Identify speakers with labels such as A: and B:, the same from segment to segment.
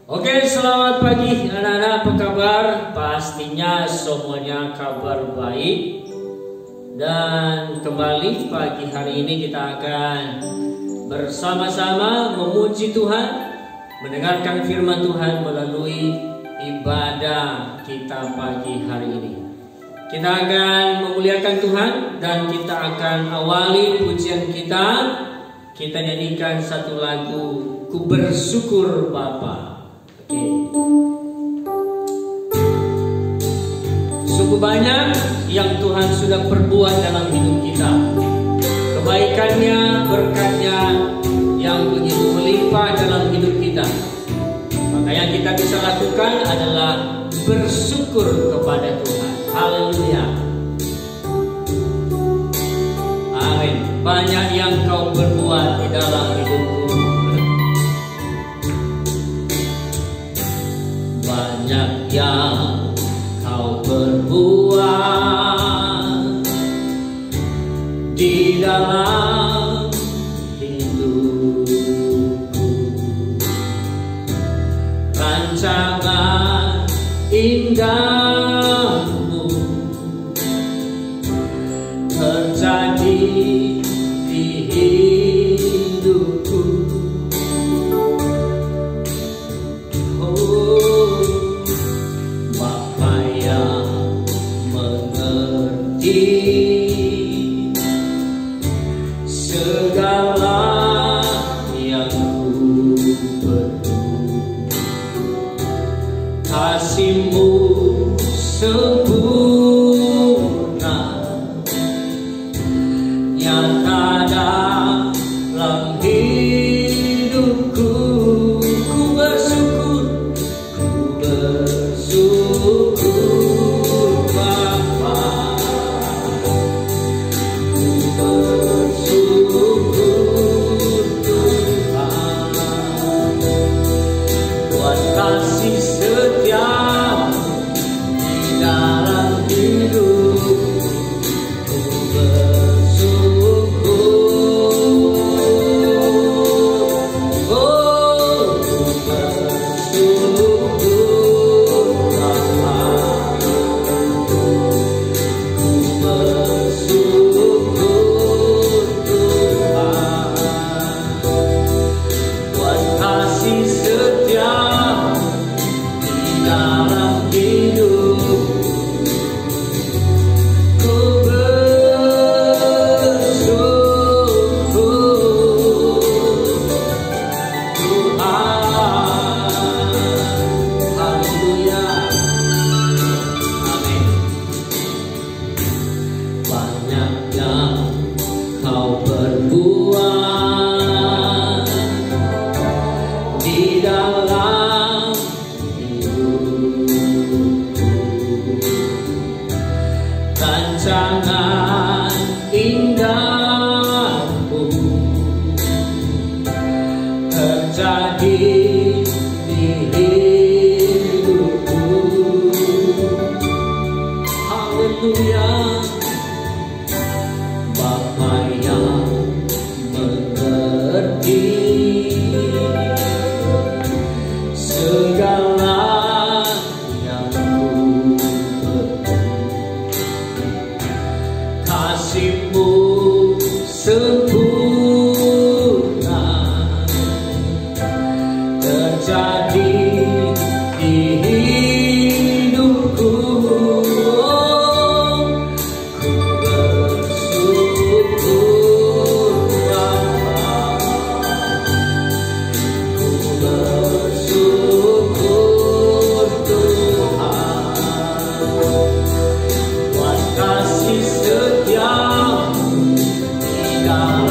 A: Oke, selamat pagi anak-anak, apa kabar? Pastinya semuanya kabar baik. Dan kembali pagi hari ini kita akan bersama-sama memuji Tuhan, mendengarkan firman Tuhan melalui ibadah kita pagi hari ini. Kita akan memuliakan Tuhan dan kita akan awali pujian kita. Kita nyanyikan satu lagu, Ku Bersyukur Bapa. Sungguh banyak yang Tuhan sudah perbuat dalam hidup kita. Kebaikannya, berkatnya yang begitu melimpah dalam hidup kita. Maka yang kita bisa lakukan adalah bersyukur kepada Tuhan. Haleluya. Amin. Banyak yang Kau berbuat di dalam hidupku. Banyak yang Kau berbuat di dalam hidupku. Rancangan indahmu terjadi di hidupku. Segala yang ku perlu, kasih-Mu sempurna nyata dalam hidupku. Ku bersyukur, ku bersyukur Bapa. Kasih setia di dalam hidup, ku bersyukur. Oh, ku bersyukur Bapa, ku bersyukur Tuhan, buat kasih setia dalam hidup. Ku bersyukur Tuhan. Haleluya. Amin. Banyak yang Kau berbuat di dalam rancangan indahmu terjadi di hidupku. Haleluya. Bapa yang mengerti segala yang ku kasih-Mu sempurna terjadi di hidupku. Ku bersyukur Bapa, ku bersyukur Tuhan, buat kasih setia di dalam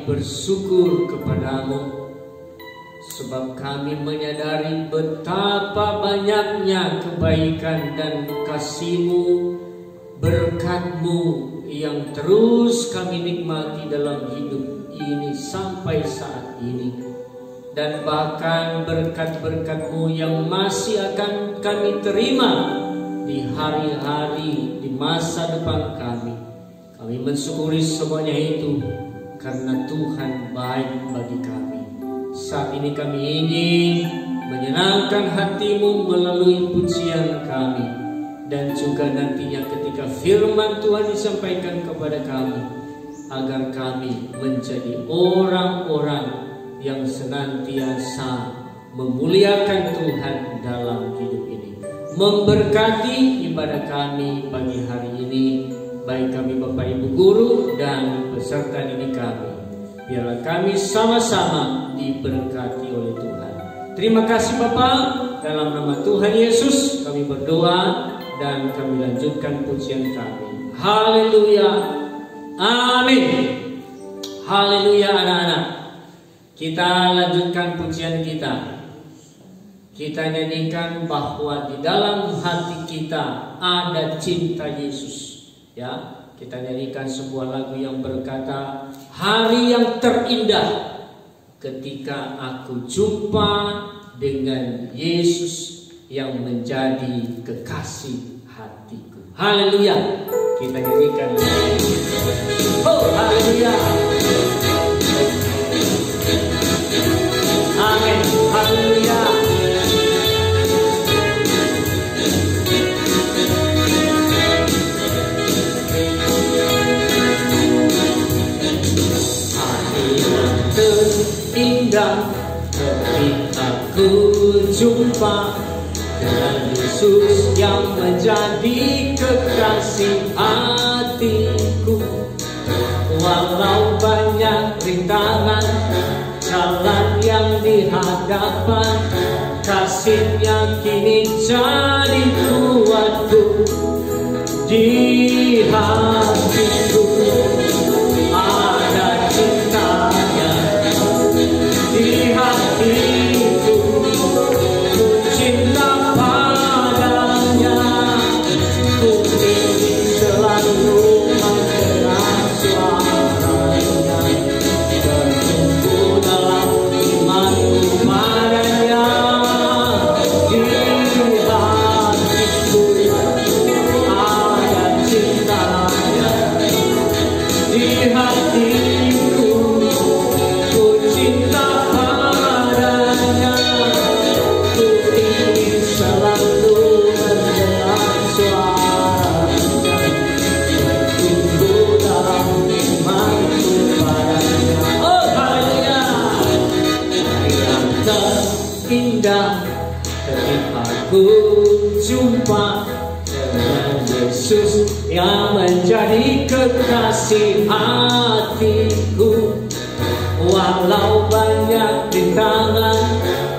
A: bersyukur kepadamu, sebab kami menyadari betapa banyaknya kebaikan dan kasih-Mu, berkat-Mu yang terus kami nikmati dalam hidup ini sampai saat ini. Dan bahkan berkat-berkat-Mu yang masih akan kami terima di hari-hari di masa depan kami. Kami mensyukuri semuanya itu karena Tuhan baik bagi kami. Saat ini kami ingin menyenangkan hati-Mu melalui pujian kami, dan juga nantinya ketika firman Tuhan disampaikan kepada kami, agar kami menjadi orang-orang yang senantiasa memuliakan Tuhan dalam hidup ini. Memberkati ibadah kami pagi hari ini, baik kami Bapak Ibu Guru dan peserta didik kami. Biarlah kami sama-sama diberkati oleh Tuhan. Terima kasih Bapa, dalam nama Tuhan Yesus kami berdoa dan kami lanjutkan pujian kami. Haleluya, amin. Haleluya anak-anak. Kita lanjutkan pujian kita. Kita nyanyikan bahwa di dalam hati kita ada cinta Yesus. Ya, kita nyanyikan sebuah lagu yang berkata, hari yang terindah ketika aku jumpa dengan Yesus yang menjadi kekasih hatiku. Haleluya. Kita nyanyikan. Oh, haleluya. Amin. Haleluya. Indah ketika ku jumpa dengan Yesus yang menjadi kekasih hatiku. Walau banyak rintangan jalan yang dihadapan, kasih-Nya kini jadi kuatku. Di hatiku ada cinta-Nya, di hatiku ku cinta padanya. Ku ingin selalu mendengar suara-Nya, bertumbuh dalam imanku padanya. Di hatiku ada cinta-Nya, di hatiku ku cinta padanya. Ku ingin selalu mendengar suara-Nya, bertumbuh dalam imanku padanya. Oh haleluya. Yang terindah ketika ku jumpa dengan Yesus yang menjadi kekasih hatiku. Walau banyak rintangan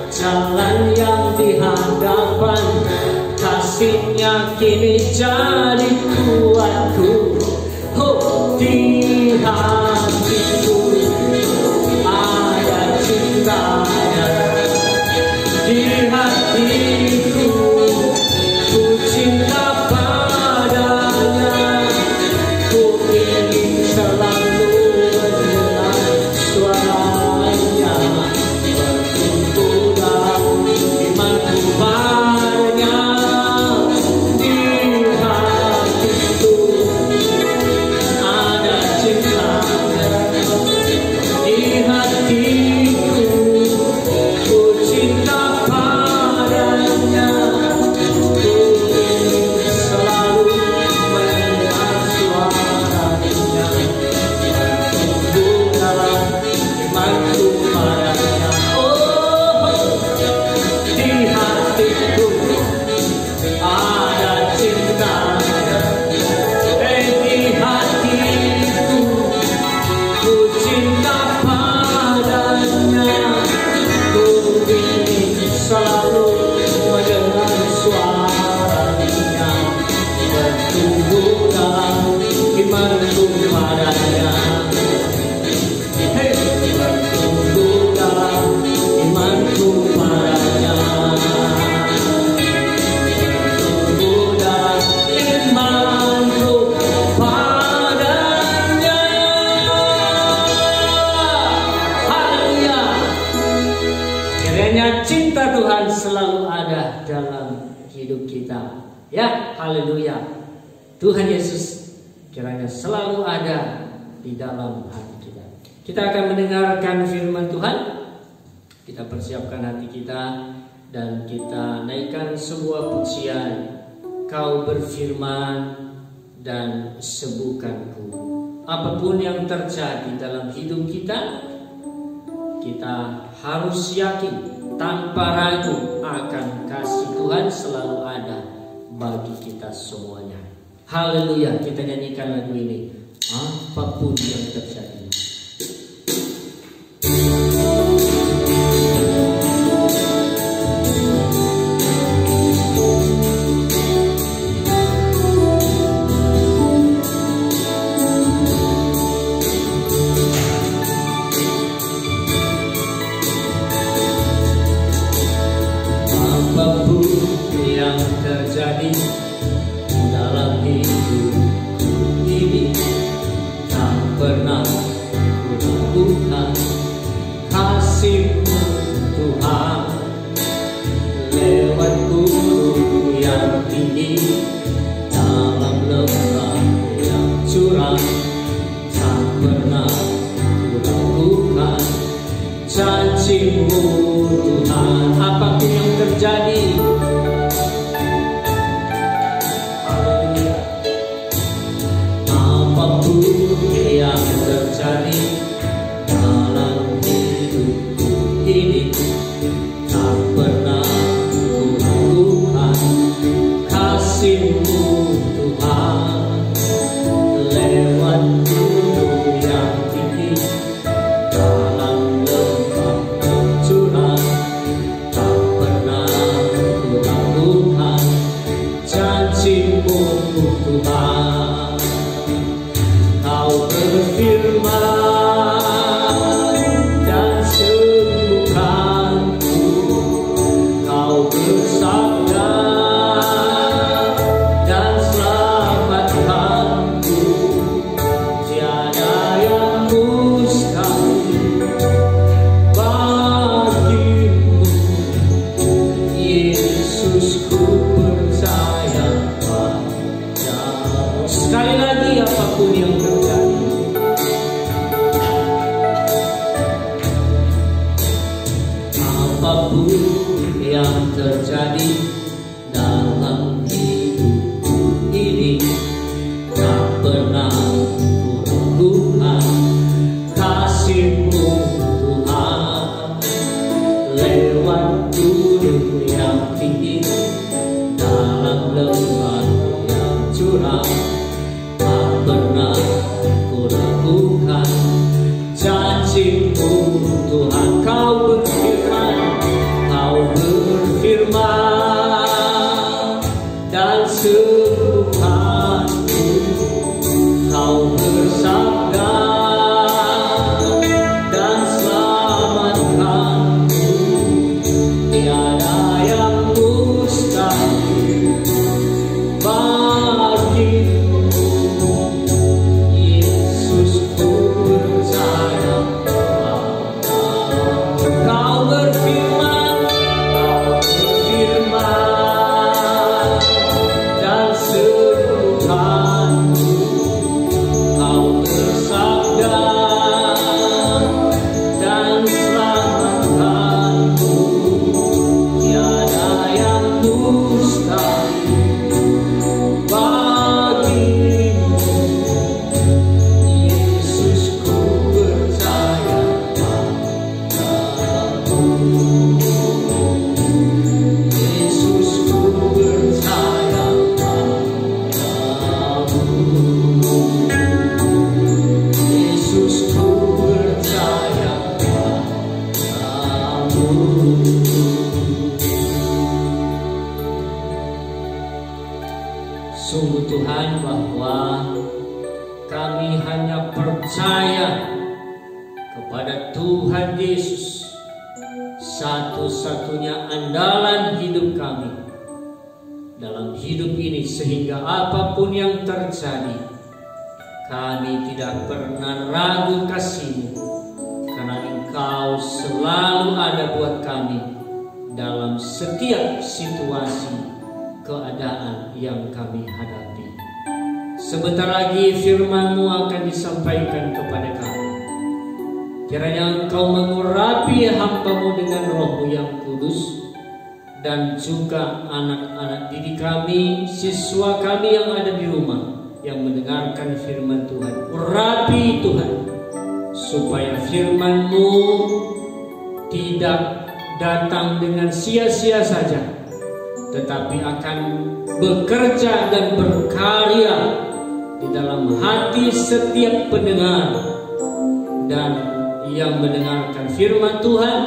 A: jalan yang dihadapan, kasih-Nya kini jadi kuatku. Oh, di hatiku ada cinta-Nya, di hatiku ku cinta padanya. Ku ingin selalu mendengar suara-Nya, bertumbuh dalam imanku padanya. Di hatiku ada cinta-Nya, di hatiku ku cinta padanya. Ya, haleluya. Tuhan Yesus kiranya selalu ada di dalam hati kita. Kita akan mendengarkan firman Tuhan. Kita persiapkan hati kita dan kita naikkan sebuah pujian. Kau berfirman dan sembuhkanku. Apapun yang terjadi dalam hidup kita, kita harus yakin tanpa ragu akan kasih Tuhan selalu ada bagi kita semuanya. Haleluya, kita nyanyikan lagu ini. Apapun yang terjadi.
B: Sungguh Tuhan, bahwa kami hanya percaya kepada Tuhan Yesus, satu-satunya andalan hidup kami dalam hidup ini, sehingga apapun yang terjadi, kami tidak pernah ragu kasih-Mu, karena Engkau selalu ada buat kami dalam setiap situasi keadaan yang kami hadapi. Sebentar lagi firman-Mu akan disampaikan kepada kami. Kiranya Engkau mengurapi hamba-Mu dengan Roh-Mu yang kudus, dan juga anak-anak didik kami, siswa kami yang ada di rumah, yang mendengarkan firman Tuhan. Urapi Tuhan, supaya firman-Mu tidak datang dengan sia-sia saja, tetapi akan bekerja dan berkarya di dalam hati setiap pendengar, dan yang mendengarkan firman Tuhan,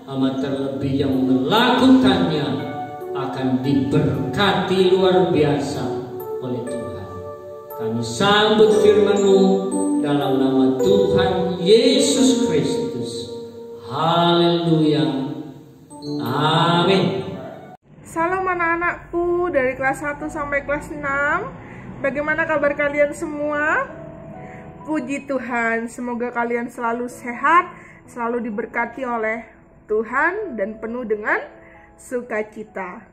B: amat terlebih yang melakukannya, akan diberkati luar biasa oleh Tuhan. Kami sambut firman-Mu dalam nama Tuhan Yesus Kristus. Haleluya. Amin.
C: Salam anak-anakku dari kelas 1 sampai kelas 6. Bagaimana kabar kalian semua? Puji Tuhan, semoga kalian selalu sehat, selalu diberkati oleh Tuhan dan penuh dengan sukacita.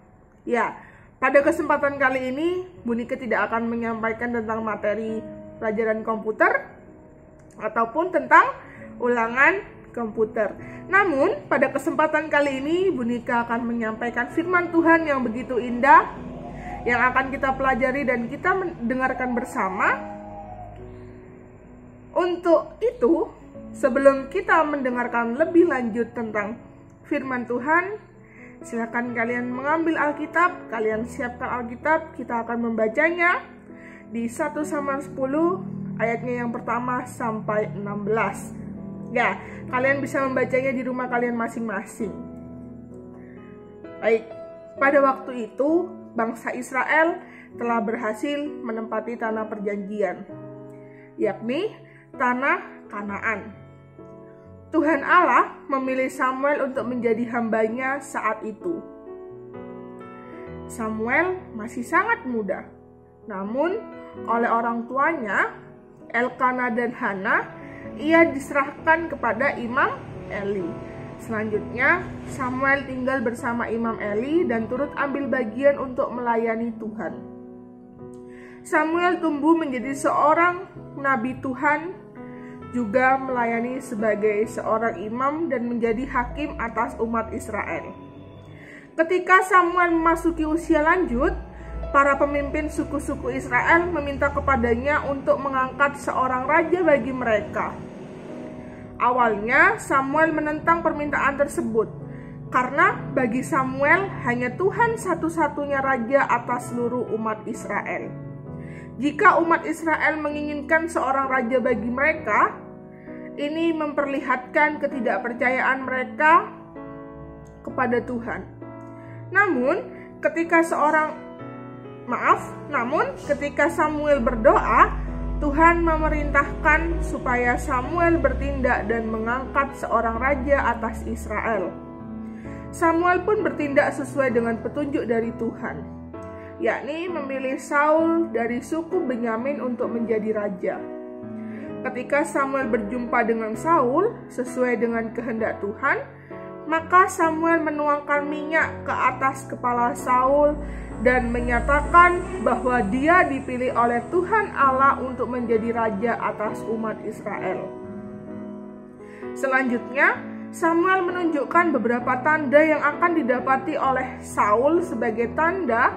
C: Ya, pada kesempatan kali ini Bunike tidak akan menyampaikan tentang materi pelajaran komputer ataupun tentang ulangan komputer. Namun, pada kesempatan kali ini Bunike akan menyampaikan firman Tuhan yang begitu indah yang akan kita pelajari dan kita mendengarkan bersama. Untuk itu, sebelum kita mendengarkan lebih lanjut tentang firman Tuhan, silakan kalian mengambil Alkitab, kalian siapkan Alkitab, kita akan membacanya di 1 Samuel 10 ayatnya yang pertama sampai 16. Ya, kalian bisa membacanya di rumah kalian masing-masing. Baik, pada waktu itu bangsa Israel telah berhasil menempati tanah perjanjian, yakni tanah Kanaan. Tuhan Allah memilih Samuel untuk menjadi hambanya saat itu. Samuel masih sangat muda, namun oleh orang tuanya, Elkana dan Hana, ia diserahkan kepada Imam Eli. Selanjutnya, Samuel tinggal bersama Imam Eli dan turut ambil bagian untuk melayani Tuhan. Samuel tumbuh menjadi seorang nabi Tuhan, juga melayani sebagai seorang imam dan menjadi hakim atas umat Israel. Ketika Samuel memasuki usia lanjut, para pemimpin suku-suku Israel meminta kepadanya untuk mengangkat seorang raja bagi mereka. Awalnya Samuel menentang permintaan tersebut, karena bagi Samuel hanya Tuhan satu-satunya raja atas seluruh umat Israel. Jika umat Israel menginginkan seorang raja bagi mereka, ini memperlihatkan ketidakpercayaan mereka kepada Tuhan. Namun, ketika Samuel berdoa, Tuhan memerintahkan supaya Samuel bertindak dan mengangkat seorang raja atas Israel. Samuel pun bertindak sesuai dengan petunjuk dari Tuhan, yakni memilih Saul dari suku Benyamin untuk menjadi raja. Ketika Samuel berjumpa dengan Saul sesuai dengan kehendak Tuhan, maka Samuel menuangkan minyak ke atas kepala Saul dan menyatakan bahwa dia dipilih oleh Tuhan Allah untuk menjadi raja atas umat Israel. Selanjutnya, Samuel menunjukkan beberapa tanda yang akan didapati oleh Saul sebagai tanda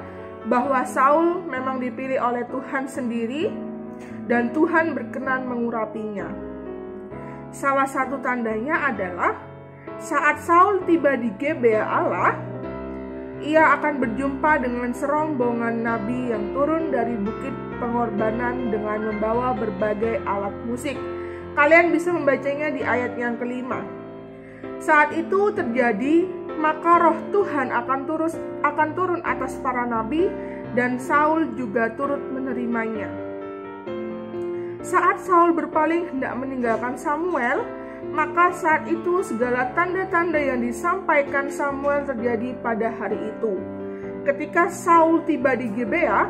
C: bahwa Saul memang dipilih oleh Tuhan sendiri dan Tuhan berkenan mengurapinya. Salah satu tandanya adalah saat Saul tiba di Gebea Allah, ia akan berjumpa dengan serombongan nabi yang turun dari bukit pengorbanan dengan membawa berbagai alat musik. Kalian bisa membacanya di ayat yang kelima. Saat itu terjadi, maka roh Tuhan akan turun atas para nabi, dan Saul juga turut menerimanya. Saat Saul berpaling hendak meninggalkan Samuel, maka saat itu segala tanda-tanda yang disampaikan Samuel terjadi pada hari itu. Ketika Saul tiba di Gebea,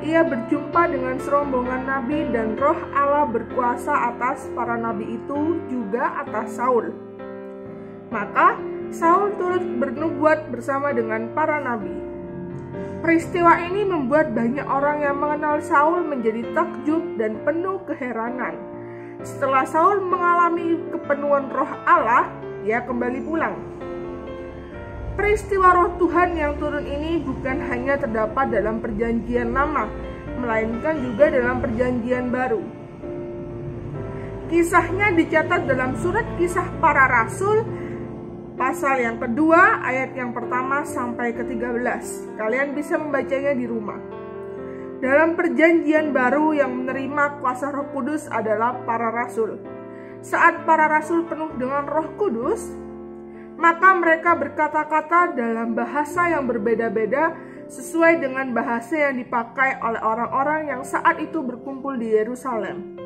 C: ia berjumpa dengan serombongan nabi dan roh Allah berkuasa atas para nabi itu juga atas Saul. Maka Saul turut bernubuat bersama dengan para nabi. Peristiwa ini membuat banyak orang yang mengenal Saul menjadi takjub dan penuh keheranan. Setelah Saul mengalami kepenuhan Roh Allah, ia kembali pulang. Peristiwa Roh Tuhan yang turun ini bukan hanya terdapat dalam Perjanjian Lama, melainkan juga dalam Perjanjian Baru. Kisahnya dicatat dalam surat Kisah Para Rasul, pasal yang kedua, ayat yang pertama sampai ke-13. Kalian bisa membacanya di rumah. Dalam Perjanjian Baru yang menerima kuasa Roh Kudus adalah para rasul. Saat para rasul penuh dengan Roh Kudus, maka mereka berkata-kata dalam bahasa yang berbeda-beda sesuai dengan bahasa yang dipakai oleh orang-orang yang saat itu berkumpul di Yerusalem.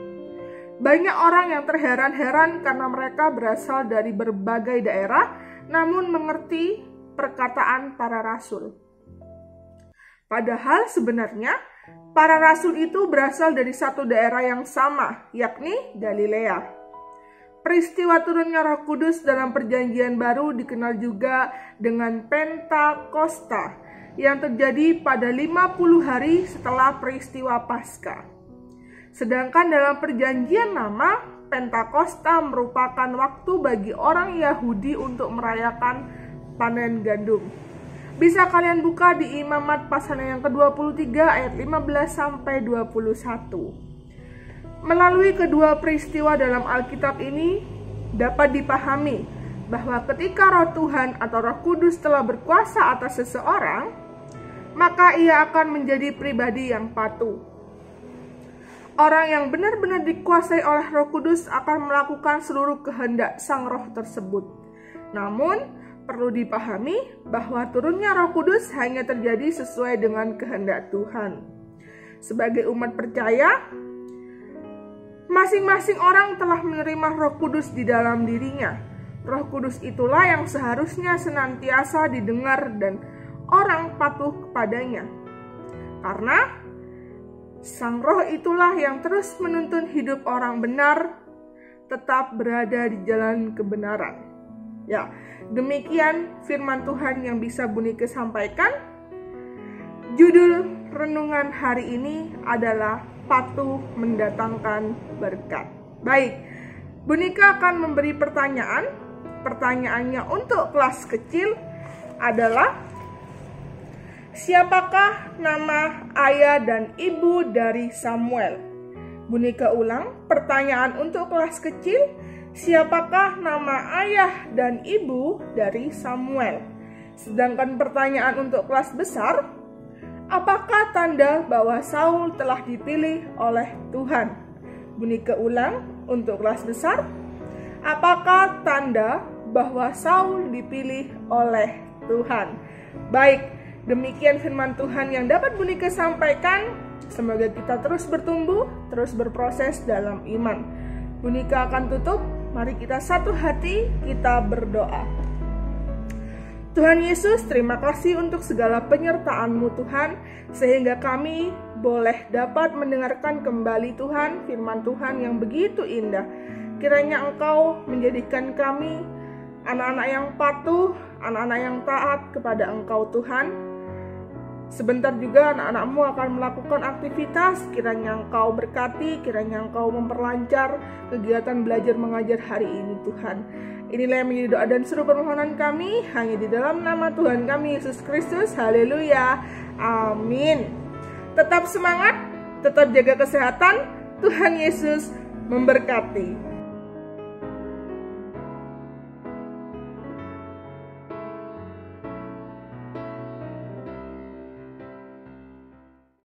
C: Banyak orang yang terheran-heran karena mereka berasal dari berbagai daerah, namun mengerti perkataan para rasul. Padahal sebenarnya, para rasul itu berasal dari satu daerah yang sama, yakni Galilea. Peristiwa turunnya Roh Kudus dalam Perjanjian Baru dikenal juga dengan Pentakosta, yang terjadi pada 50 hari setelah peristiwa Paskah. Sedangkan dalam Perjanjian Lama, Pentakosta merupakan waktu bagi orang Yahudi untuk merayakan panen gandum. Bisa kalian buka di Imamat pasal yang ke-23 ayat 15 sampai 21. Melalui kedua peristiwa dalam Alkitab ini dapat dipahami bahwa ketika Roh Tuhan atau Roh Kudus telah berkuasa atas seseorang, maka ia akan menjadi pribadi yang patuh. Orang yang benar-benar dikuasai oleh Roh Kudus akan melakukan seluruh kehendak Sang Roh tersebut. Namun, perlu dipahami bahwa turunnya Roh Kudus hanya terjadi sesuai dengan kehendak Tuhan. Sebagai umat percaya, masing-masing orang telah menerima Roh Kudus di dalam dirinya. Roh Kudus itulah yang seharusnya senantiasa didengar dan orang patuh kepadanya. Karena Sang Roh itulah yang terus menuntun hidup orang benar tetap berada di jalan kebenaran. Ya, demikian firman Tuhan yang bisa Bunike sampaikan. Judul renungan hari ini adalah patuh mendatangkan berkat. Baik, Bunike akan memberi pertanyaan. Pertanyaannya untuk kelas kecil adalah, siapakah nama ayah dan ibu dari Samuel? Bunike ulang, pertanyaan untuk kelas kecil, siapakah nama ayah dan ibu dari Samuel? Sedangkan pertanyaan untuk kelas besar, apakah tanda bahwa Saul telah dipilih oleh Tuhan? Bunike ulang untuk kelas besar, apakah tanda bahwa Saul dipilih oleh Tuhan? Baik, demikian firman Tuhan yang dapat Bunike sampaikan. Semoga kita terus bertumbuh, terus berproses dalam iman. Bunike akan tutup. Mari kita satu hati, kita berdoa. Tuhan Yesus, terima kasih untuk segala penyertaan-Mu Tuhan, sehingga kami boleh dapat mendengarkan kembali Tuhan, firman Tuhan yang begitu indah. Kiranya Engkau menjadikan kami anak-anak yang patuh, anak-anak yang taat kepada Engkau Tuhan. Sebentar juga anak-anak-Mu akan melakukan aktivitas, kiranya Engkau berkati, kiranya Engkau memperlancar kegiatan belajar mengajar hari ini Tuhan. Inilah yang menjadi doa dan seru permohonan kami, hanya di dalam nama Tuhan kami Yesus Kristus. Haleluya, amin. Tetap semangat, tetap jaga kesehatan. Tuhan Yesus memberkati.